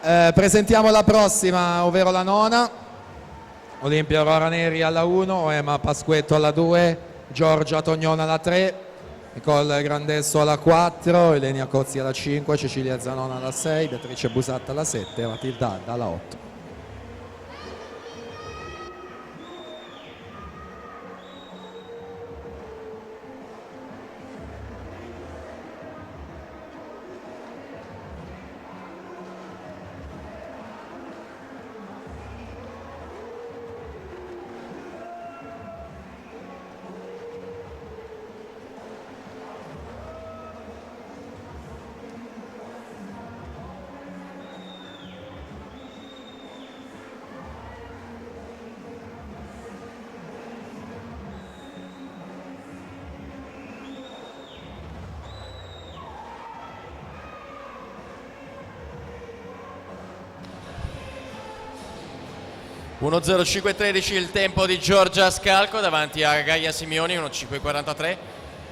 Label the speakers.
Speaker 1: Presentiamo la prossima, ovvero la nona. Olimpia Aurora Neri alla 1, Emma Pasquetto alla 2, Giorgia Tognona alla 3, Nicole Grandesso alla 4, Elenia Cozzi alla 5, Cecilia Zanona alla 6, Beatrice Busatta alla 7 e Matilda Adda alla 8.
Speaker 2: (1:05.13) il tempo di Giorgia Scalco davanti a Gaia Simioni, 1:05.43.